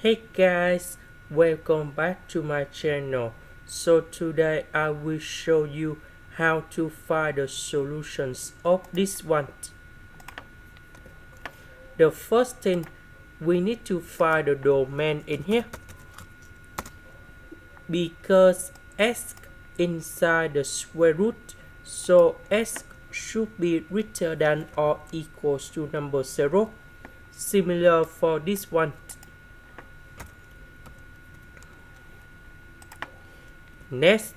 Hey guys, welcome back to my channel. So today I will show you how to find the solutions of this one. The first thing, we need to find the domain in here, because s inside the square root, so s should be greater than or equals to number 0. Similar for this one. Next,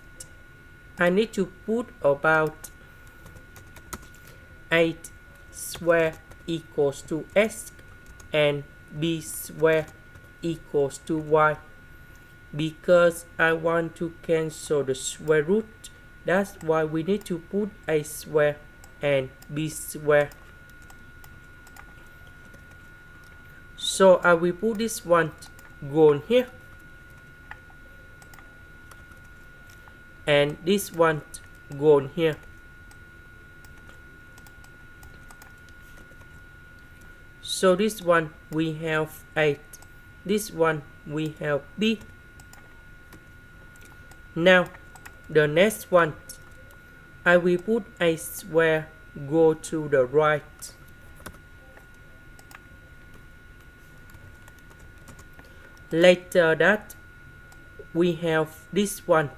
I need to put about 8 square equals to s and b square equals to y. Because I want to cancel the square root, that's why we need to put a square and b square. So I will put this one gone here, and this one gone here. So this one we have 8, this one we have b. Now the next one, I will put a square go to the right. Later that we have this one,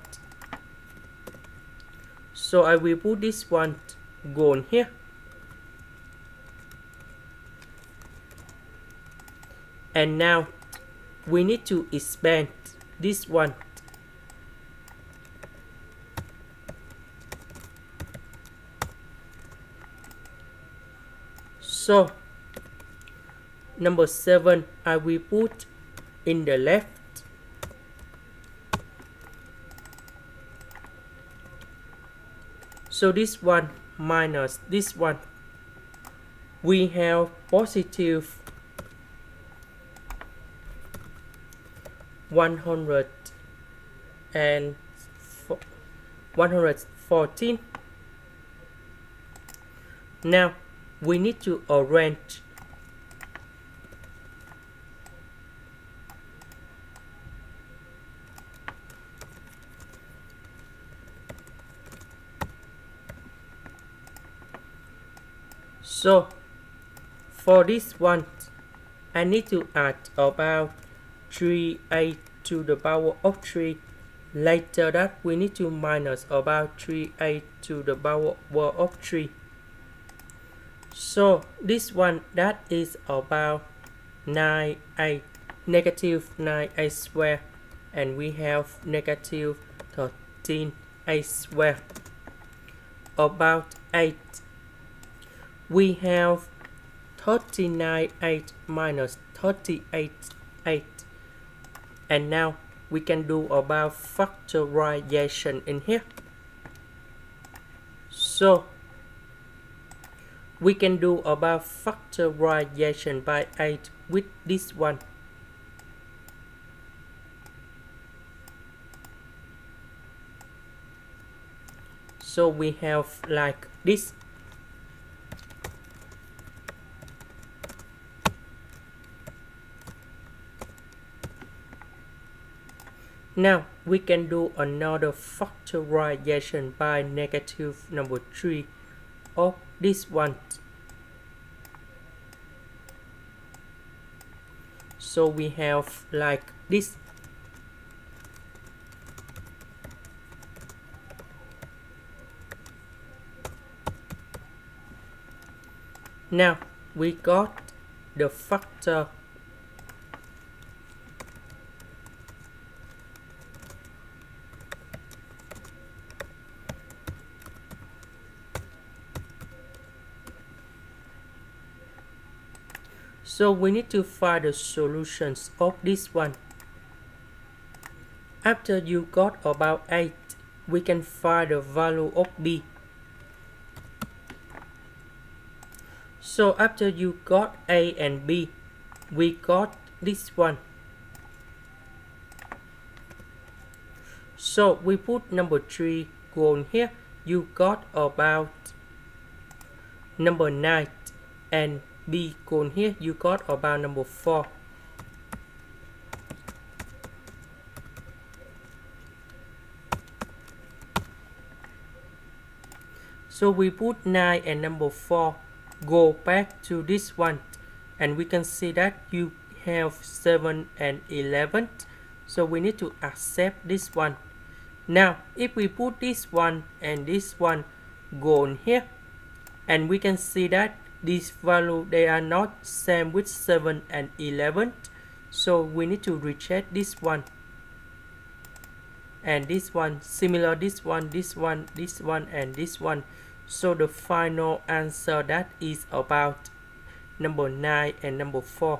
so I will put this one gone here. And now we need to expand this one. So number 7 I will put in the left. So this one minus this one, we have positive 114. Now we need to arrange. So for this one, I need to add about 3a to the power of 3. Later that we need to minus about 3a to the power of 3. So this one, that is about 9a, negative 9a square, and we have negative 13a square. About 8, we have 39.8 minus 38.8. And now we can do about factorization in here. So we can do about factorization by 8 with this one. So we have like this. Now we can do another factorization by negative number 3 of this one. So we have like this. Now we got the factor. So we need to find the solutions of this one. After you got about 8, we can find the value of b. So after you got a and b, we got this one. So we put number 3 gone here. You got about number 9 and b gone here. You got about number 4. So we put 9 and number 4 go back to this one, and we can see that you have 7 and 11. So we need to accept this one. Now if we put this one and this one go in here, and we can see that these value they are not same with 7 and 11, so we need to reject this one and this one, similar this one, this one, this one, and this one. So the final answer that is about number 9 and number 4.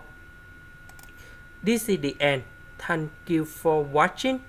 This is the end. Thank you for watching.